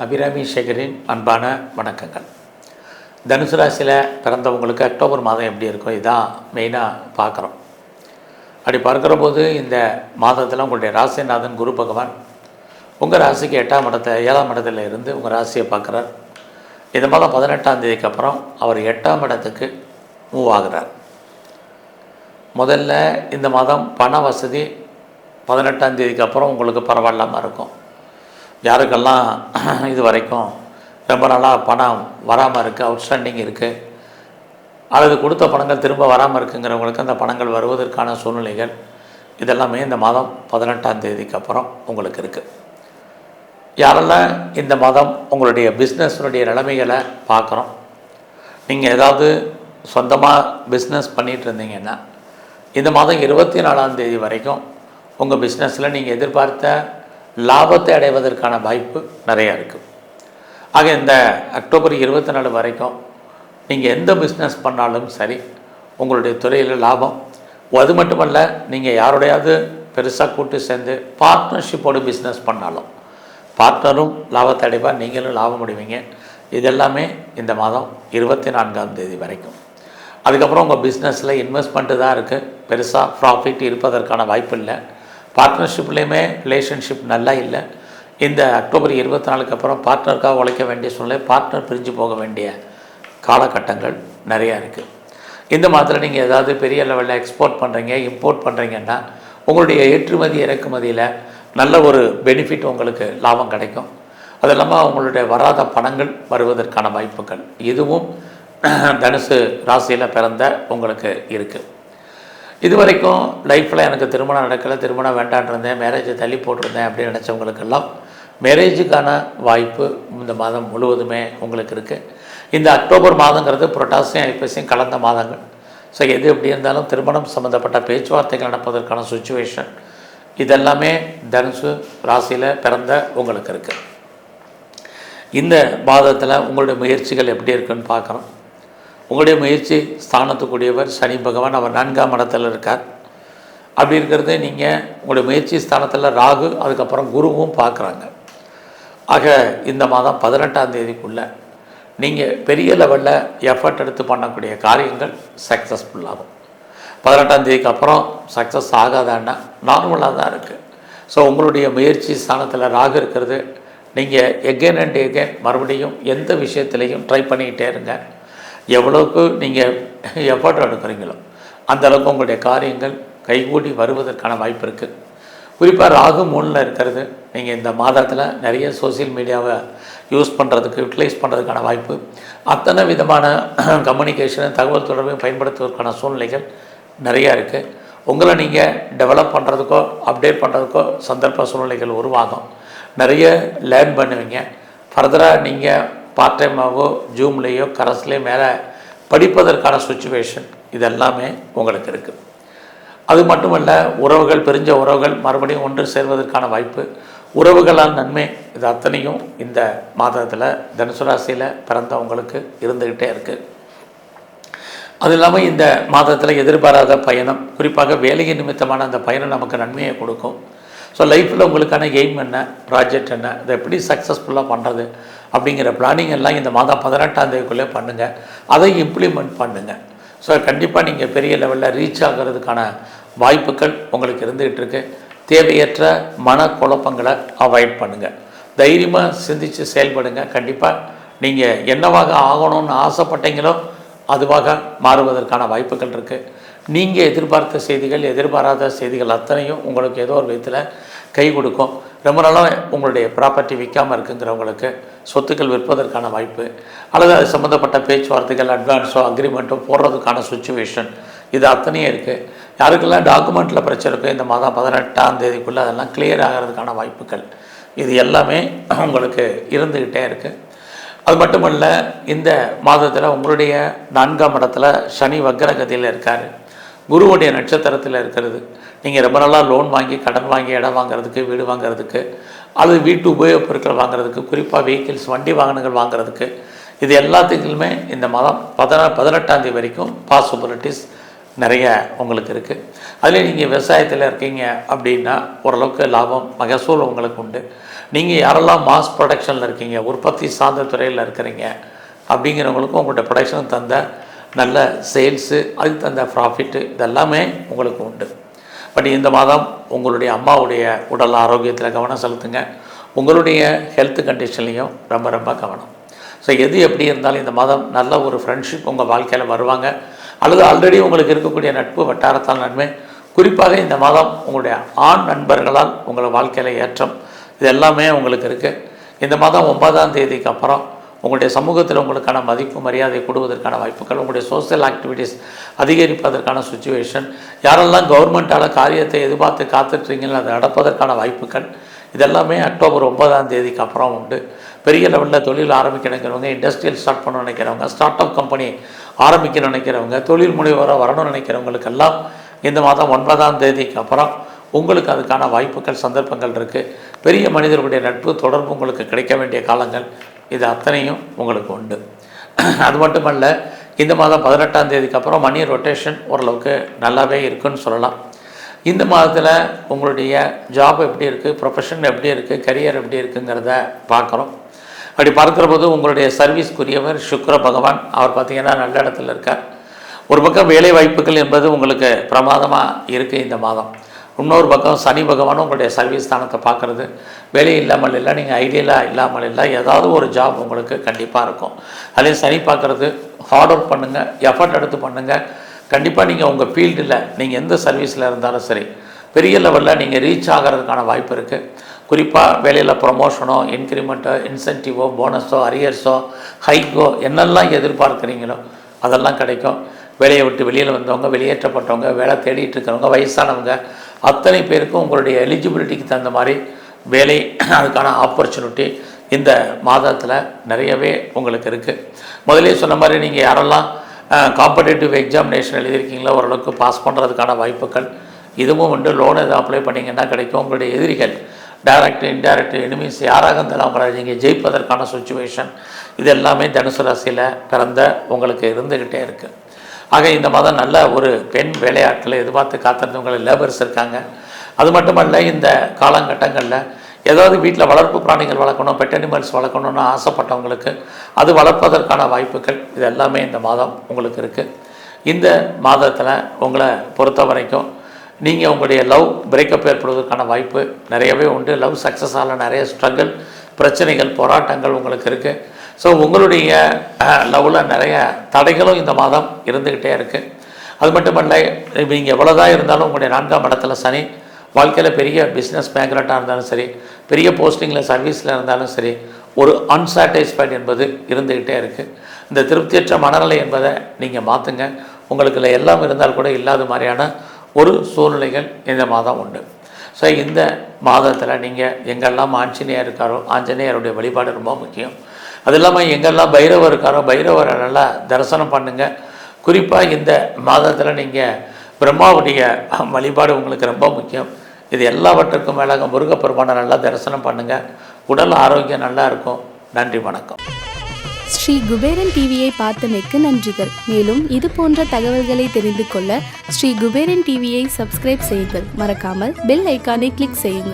அபிராமி சேகரின் அன்பான வணக்கங்கள். தனுசு ராசியில் பிறந்தவங்களுக்கு அக்டோபர் மாதம் எப்படி இருக்கும் இதான் மெயினாக பார்க்குறோம். அப்படி பார்க்குற போது இந்த மாதத்தில் உங்களுடைய ராசிநாதன் குரு பகவான் உங்கள் ராசிக்கு 8ஆம் இடத்துல 7ஆம் இடத்துல இருந்து உங்கள் ராசியை பார்க்குறார். இந்த மாதம் 18ஆம் தேதிக்கு அப்புறம் அவர் 8ஆம் இடத்துக்கு மூவ் ஆகிறார். முதல்ல இந்த மாதம் பண வசதி 18ஆம் தேதிக்கு அப்புறம் உங்களுக்கு பரவாயில்லாமல் இருக்கும். யாருக்கெல்லாம் இது வரைக்கும் ரொம்ப நாளாக பணம் வராமல் இருக்குது, அவுட்ஸ்டாண்டிங் இருக்குது, அல்லது கொடுத்த பணங்கள் திரும்ப வராமல் இருக்குங்கிறவங்களுக்கு அந்த பணங்கள் வருவதற்கான சூழ்நிலைகள் இதெல்லாமே இந்த மாதம் 18ஆம் தேதிக்கு அப்புறம் உங்களுக்கு இருக்குது. யாரெல்லாம் இந்த மாதம் உங்களுடைய பிஸ்னஸுடைய நிலைமைகளை பார்க்குறோம், நீங்கள் ஏதாவது சொந்தமாக பிஸ்னஸ் பண்ணிகிட்டு இருந்தீங்கன்னா இந்த மாதம் 24ஆம் தேதி வரைக்கும் உங்கள் பிஸ்னஸில் நீங்கள் எதிர்பார்த்த லாபத்தை அடைவதற்கான வாய்ப்பு நிறையா இருக்குது. ஆக இந்த அக்டோபர் 24 வரைக்கும் நீங்கள் எந்த பிஸ்னஸ் பண்ணாலும் சரி உங்களுடைய துறையில் லாபம். அது மட்டுமல்ல, நீங்கள் யாரோடையாவது பெருசாக கூட்டு சேர்ந்து பார்ட்னர்ஷிப்போடு பிஸ்னஸ் பண்ணாலும் பார்ட்னரும் லாபத்தை அடைப்பார், நீங்களும் லாபம் அடைவீங்க. இதெல்லாமே இந்த மாதம் 24ஆம் தேதி வரைக்கும். அதுக்கப்புறம் உங்கள் பிஸ்னஸில் இன்வெஸ்ட்மெண்ட்டு தான் இருக்குது, பெருசாக ப்ராஃபிட் இருப்பதற்கான வாய்ப்பு இல்லை. பார்ட்னர்ஷிப்லேயுமே ரிலேஷன்ஷிப் நல்லா இல்லை. இந்த அக்டோபர் 24க்கு அப்புறம் பார்ட்னருக்காக உழைக்க வேண்டிய சூழ்நிலை, பார்ட்னர் பிரிஞ்சு போக வேண்டிய காலகட்டங்கள் நிறையா இருக்குது. இந்த மாதத்தில் நீங்கள் ஏதாவது பெரிய லெவலில் எக்ஸ்போர்ட் பண்ணுறீங்க, இம்போர்ட் பண்ணுறீங்கன்னா உங்களுடைய ஏற்றுமதி இறக்குமதியில் நல்ல ஒரு பெனிஃபிட், உங்களுக்கு லாபம் கிடைக்கும். அது இல்லாமல் உங்களுடைய வராத பணங்கள் வருவதற்கான வாய்ப்புகள் இதுவும் தனுசு ராசியில் பிறந்த உங்களுக்கு இருக்குது. இது வரைக்கும் லைஃப்பில் எனக்கு திருமணம் நடக்கலை, திருமணம் வேண்டான் இருந்தேன், மேரேஜை தள்ளி போட்டிருந்தேன் அப்படின்னு நினச்சவங்களுக்கெல்லாம் மேரேஜுக்கான வாய்ப்பு இந்த மாதம் முழுவதுமே உங்களுக்கு இருக்குது. இந்த அக்டோபர் மாதங்கிறது புரட்டாசியும் ஐப்பசியும் கலந்த மாதங்கள். ஸோ எது எப்படி இருந்தாலும் திருமணம் சம்மந்தப்பட்ட பேச்சுவார்த்தைகள் நடப்பதற்கான சுச்சுவேஷன் இதெல்லாமே தனுசு ராசியில் பிறந்த உங்களுக்கு இருக்குது. இந்த மாதத்தில் உங்களுடைய முயற்சிகள் எப்படி இருக்குன்னு பார்க்குறோம். உங்களுடைய முயற்சி ஸ்தானத்துக்குரியவர் சனி பகவான், அவர் 4ஆம் இடத்துல இருக்கார். அப்படி இருக்கிறது நீங்கள் உங்களுடைய முயற்சி ஸ்தானத்தில் ராகு, அதுக்கப்புறம் குருவும் பார்க்குறாங்க. ஆக இந்த மாதம் 18ஆம் தேதிக்குள்ளே நீங்கள் பெரிய லெவலில் எஃபர்ட் எடுத்து பண்ணக்கூடிய காரியங்கள் சக்ஸஸ்ஃபுல்லாகும். 18ஆம் தேதிக்கு அப்புறம் சக்ஸஸ் ஆகாதான்னா நார்மலாக தான் இருக்குது. ஸோ உங்களுடைய முயற்சி ஸ்தானத்தில் ராகு இருக்கிறது, நீங்கள் எகெயின் அண்ட் எகெயின் மறுபடியும் எந்த விஷயத்துலையும் ட்ரை பண்ணிக்கிட்டே இருங்க. எவ்வளோக்கு நீங்கள் எஃபர்ட் எடுக்கிறீங்களோ அந்தளவுக்கு உங்களுடைய காரியங்கள் கைகூடி வருவதற்கான வாய்ப்பு இருக்குது. குறிப்பாக ராகு 3ல் இருக்கிறது, நீங்கள் இந்த மாதத்தில் நிறைய சோசியல் மீடியாவை யூஸ் பண்ணுறதுக்கு, யூட்டிலைஸ் பண்ணுறதுக்கான வாய்ப்பு, அத்தனை விதமான கம்யூனிகேஷன் தகவல் தொடர்பையும் பயன்படுத்துவதற்கான சூழ்நிலைகள் நிறையா இருக்குது. உங்களை நீங்கள் டெவலப் பண்ணுறதுக்கோ அப்டேட் பண்ணுறதுக்கோ சந்தர்ப்ப சூழ்நிலைகள் உருவாகும். நிறைய லேர்ன் பண்ணுவீங்க. ஃபர்தராக நீங்கள் பார்ட் டைமாகவோ ஜூம்லேயோ கரஸ்லேயோ மேலே படிப்பதற்கான சுச்சுவேஷன் இதெல்லாமே உங்களுக்கு இருக்குது. அது மட்டுமல்ல, உறவுகள், பிரிஞ்ச உறவுகள் மறுபடியும் ஒன்று சேர்வதற்கான வாய்ப்பு, உறவுகளால் நன்மை, இது அத்தனையும் இந்த மாதத்தில் தனுசு ராசியில் பிறந்தவங்களுக்கு இருந்துக்கிட்டே இருக்குது. அது இல்லாமல் இந்த மாதத்தில் எதிர்பாராத பயணம், குறிப்பாக வேலை நிமித்தமான அந்த பயணம் நமக்கு நன்மையை கொடுக்கும். ஸோ லைஃப்பில் உங்களுக்கான எய்ம் என்ன, ப்ராஜெக்ட் என்ன, இதை எப்படி சக்ஸஸ்ஃபுல்லாக பண்ணுறது அப்படிங்கிற பிளானிங் எல்லாம் இந்த மாதம் 18ஆம் தேதிக்குள்ளே பண்ணுங்கள், அதை இம்ப்ளிமெண்ட் பண்ணுங்கள். ஸோ கண்டிப்பாக நீங்கள் பெரிய லெவலில் ரீச் ஆகிறதுக்கான வாய்ப்புகள் உங்களுக்கு இருந்துகிட்டு இருக்கு. தேவையற்ற மனக்குழப்பங்களை அவாய்ட் பண்ணுங்கள், தைரியமாக சிந்தித்து செயல்படுங்க. கண்டிப்பாக நீங்கள் என்னவாக ஆகணும்னு ஆசைப்பட்டீங்களோ அதுவாக மாறுவதற்கான வாய்ப்புகள் இருக்குது. நீங்கள் எதிர்பார்த்த செய்திகள், எதிர்பாராத செய்திகள் அத்தனையும் உங்களுக்கு ஏதோ ஒரு விதத்தில் கை கொடுக்கும். ரொம்ப நாளாக உங்களுடைய ப்ராப்பர்ட்டி விற்காமல் இருக்குங்கிறவங்களுக்கு சொத்துக்கள் விற்பதற்கான வாய்ப்பு, அல்லது அது சம்மந்தப்பட்ட பேச்சுவார்த்தைகள், அட்வான்ஸோ அக்ரிமெண்ட்டோ போடுறதுக்கான சுச்சுவேஷன் இது அத்தனையும் இருக்குது. யாருக்கெல்லாம் டாக்குமெண்ட்டில் பிரச்சனை இருக்கோ இந்த மாதம் 18ஆம் தேதிக்குள்ளே அதெல்லாம் கிளியர் ஆகிறதுக்கான வாய்ப்புகள் இது எல்லாமே உங்களுக்கு இருந்துக்கிட்டே இருக்குது. அது மட்டுமல்ல, இந்த மாதத்தில் உங்களுடைய 4ஆம் இடத்துல சனி வக்ரகதியில் இருக்கார், குருவுடைய நட்சத்திரத்தில் இருக்கிறது. நீங்கள் ரொம்ப நாளாக லோன் வாங்கி, கடன் வாங்கி, இடம் வாங்குறதுக்கு, வீடு வாங்குறதுக்கு, அல்லது வீட்டு உபயோகப் பொருட்கள் வாங்குறதுக்கு, குறிப்பாக வெஹிக்கிள்ஸ், வண்டி வாகனங்கள் வாங்குறதுக்கு, இது எல்லாத்துக்குமே இந்த மாதம் 18ஆம் தேதி வரைக்கும் பாசிபிலிட்டிஸ் நிறைய உங்களுக்கு இருக்குது. அதில் நீங்கள் விவசாயத்தில் இருக்கீங்க அப்படின்னா ஓரளவுக்கு லாபம் மகசூல் உங்களுக்கு உண்டு. நீங்கள் யாரெல்லாம் மாஸ் ப்ரொடக்ஷனில் இருக்கீங்க, உற்பத்தி சார்ந்த துறையில் இருக்கிறீங்க அப்படிங்கிறவங்களுக்கும் உங்கள்கிட்ட ப்ரொடக்ஷனுக்கு தந்த நல்ல சேல்ஸு, அதுக்கு தந்த ப்ராஃபிட்டு இதெல்லாமே உங்களுக்கு உண்டு. பட் இந்த மாதம் உங்களுடைய அம்மாவுடைய உடல் ஆரோக்கியத்தில் கவனம் செலுத்துங்க. உங்களுடைய ஹெல்த் கண்டிஷன்லேயும் ரொம்ப ரொம்ப கவனம். ஸோ எது எப்படி இருந்தாலும் இந்த மாதம் நல்ல ஒரு ஃப்ரெண்ட்ஷிப் உங்கள் வாழ்க்கையில் வருவாங்க, அல்லது ஆல்ரெடி உங்களுக்கு இருக்கக்கூடிய நட்பு வட்டாரத்தால் நன்மை. குறிப்பாக இந்த மாதம் உங்களுடைய ஆண் நண்பர்களால் உங்கள் வாழ்க்கையில் ஏற்றம், இது எல்லாமே உங்களுக்கு இருக்குது. இந்த மாதம் 9ஆம் தேதிக்கு அப்புறம் உங்களுடைய சமூகத்தில் உங்களுக்கான மதிப்பு மரியாதை கூடுவதற்கான வாய்ப்புகள், உங்களுடைய சோசியல் ஆக்டிவிட்டீஸ் அதிகரிப்பதற்கான சுச்சுவேஷன், யாரெல்லாம் கவர்மெண்ட்டால் காரியத்தை எதிர்பார்த்து காத்துட்றீங்களோ அதை நடப்பதற்கான வாய்ப்புகள், இதெல்லாமே அக்டோபர் 9ஆம் தேதிக்கு அப்புறம் உண்டு. பெரிய லெவலில் தொழில் ஆரம்பிக்க நினைக்கிறவங்க, இண்டஸ்ட்ரியல் ஸ்டார்ட் பண்ண நினைக்கிறவங்க, ஸ்டார்ட் அப் கம்பெனி ஆரம்பிக்க நினைக்கிறவங்க, தொழில் முனைவராக வரணும்னு நினைக்கிறவங்களுக்கெல்லாம் இந்த மாதம் 9ஆம் தேதிக்கு அப்புறம் உங்களுக்கு அதுக்கான வாய்ப்புகள் சந்தர்ப்பங்கள் இருக்குது. பெரிய மனிதர்களுடைய நட்பு தொடர்பு உங்களுக்கு கிடைக்க வேண்டிய காலங்கள், இது அத்தனையும் உங்களுக்கு உண்டு. அது மட்டுமல்ல, இந்த மாதம் 18ஆம் தேதிக்கு அப்புறம் மணி ரொட்டேஷன் ஓரளவுக்கு நல்லாவே இருக்குன்னு சொல்லலாம். இந்த மாதத்தில் உங்களுடைய ஜாப் எப்படி இருக்குது, ப்ரொஃபஷன் எப்படி இருக்குது, கரியர் எப்படி இருக்குங்கிறத பார்க்குறோம். அப்படி பார்க்குற போது உங்களுடைய சர்வீஸ்க்குரியவர் சுக்கிர பகவான், அவர் பார்த்திங்கன்னா நல்ல இடத்துல இருக்கார். ஒரு பக்கம் வேலை வாய்ப்புகள் என்பது உங்களுக்கு பிரமாதமாக இருக்குது இந்த மாதம். இன்னொரு பக்கம் சனி பகவானும் உங்களுடைய சர்வீஸ் ஸ்தானத்தை பார்க்குறது, வேலை இல்லாமல் இல்லை, நீங்கள் ஐடியலாக இல்லாமல் இல்லை, ஏதாவது ஒரு ஜாப் உங்களுக்கு கண்டிப்பாக இருக்கும். அதே சனி பார்க்குறது, ஹார்ட் ஒர்க் பண்ணுங்கள், எஃபர்ட் எடுத்து பண்ணுங்கள். கண்டிப்பாக நீங்கள் உங்கள் ஃபீல்டில் நீங்கள் எந்த சர்வீஸில் இருந்தாலும் சரி பெரிய லெவலில் நீங்கள் ரீச் ஆகிறதுக்கான வாய்ப்பு இருக்குது. குறிப்பாக வேலையில் ப்ரொமோஷனோ, இன்க்ரிமெண்ட்டோ, இன்சென்டிவோ, போனஸோ, அரியர்ஸோ, ஹைக்கோ என்னெல்லாம் எதிர்பார்க்குறீங்களோ அதெல்லாம் கிடைக்கும். வேலையை விட்டு வெளியில் வந்தவங்க, வெளியேற்றப்பட்டவங்க, வேலை தேடிட்டு இருக்கிறவங்க, வயசானவங்க அத்தனை பேருக்கும் உங்களுடைய எலிஜிபிலிட்டிக்கு தகுந்த மாதிரி வேலை, அதுக்கான ஆப்பர்ச்சுனிட்டி இந்த மாதத்தில் நிறையவே உங்களுக்கு இருக்குது. முதலே சொன்ன மாதிரி நீங்கள் யாரெல்லாம் காம்படேட்டிவ் எக்ஸாமினேஷன் எழுதியிருக்கீங்களோ ஓரளவுக்கு பாஸ் பண்ணுறதுக்கான வாய்ப்புகள் இதுவும் உண்டு. லோன் எதாவது அப்ளை பண்ணிங்கன்னா கிடைக்கும். உங்களுடைய எதிரிகள், டைரக்ட் இன்டைரக்ட் எனிமீஸ் யாராக இருந்தாலும் அவங்கள நீங்கள் ஜெயிப்பதற்கான சுச்சுவேஷன், இது எல்லாமே தனுசு ராசியில் பிறந்த உங்களுக்கு இருந்துக்கிட்டே இருக்குது. ஆக இந்த மாதம் நல்ல ஒரு பெண் வேலையாட்களை எதிர்பார்த்து காத்திருந்தவங்க லேபர்ஸ் இருக்காங்க. அது மட்டுமல்ல, இந்த காலகட்டங்களில் ஏதாவது வீட்டில் வளர்ப்பு பிராணிகள் வளர்க்கணும், பெட் அனிமல்ஸ் வளர்க்கணும்னு ஆசைப்பட்டவங்களுக்கு அது வளர்ப்பதற்கான வாய்ப்புகள் இது எல்லாமே இந்த மாதம் உங்களுக்கு இருக்குது. இந்த மாதத்தில் உங்களை பொறுத்த வரைக்கும் நீங்கள் உங்களுடைய லவ் பிரேக்கப் ஏற்படுவதற்கான வாய்ப்பு நிறையவே உண்டு. லவ் சக்ஸஸ் ஆகல, நிறைய ஸ்ட்ரகிள், பிரச்சனைகள், போராட்டங்கள் உங்களுக்கு இருக்குது. ஸோ உங்களுடைய லவ்வில் நிறைய தடைகளும் இந்த மாதம் இருந்துக்கிட்டே இருக்குது. அது மட்டுமல்ல, நீங்கள் எவ்வளோதான் இருந்தாலும் உங்களுடைய 4ஆம் இடத்துல சனி, வாழ்க்கையில் பெரிய பிஸ்னஸ் மேக்னட்டாக இருந்தாலும் சரி, பெரிய போஸ்டிங்கில் சர்வீஸில் இருந்தாலும் சரி, ஒரு அன்சாட்டிஸ்ஃபைட் என்பது இருந்துக்கிட்டே இருக்குது. இந்த திருப்தியற்ற மனநிலை என்பதை நீங்கள் மாற்றுங்க. உங்களுக்கு எல்லாம் இருந்தால் கூட இல்லாத மாதிரியான ஒரு சூழ்நிலைகள் இந்த மாதம் உண்டு. ஸோ இந்த மாதத்தில் நீங்கள் எங்கெல்லாம் ஆஞ்சநேயர் இருக்காரோ ஆஞ்சநேயருடைய வழிபாடு ரொம்ப முக்கியம். அது இல்லாமல் எங்கெல்லாம் பைரவர் இருக்காரோ பைரவரை நல்லா தரிசனம் பண்ணுங்கள். குறிப்பாக இந்த மாதத்தில் நீங்கள் பிரம்மாவுடைய வழிபாடு உங்களுக்கு ரொம்ப முக்கியம். இது எல்லாவற்றுக்கும் மேலாக முருகப்பெருமானை நல்லா தரிசனம் பண்ணுங்கள். உடல் ஆரோக்கியம் நல்லா இருக்கும். நன்றி, வணக்கம். ஸ்ரீ குபேரன் டிவியை பார்த்தமைக்கு நன்றிகள். மேலும் இது போன்ற தகவல்களை தெரிந்து கொள்ள ஸ்ரீ குபேரன் டிவியை சப்ஸ்கிரைப் செய்யுங்கள். மறக்காமல் பெல் ஐக்கானை கிளிக் செய்யுங்கள்.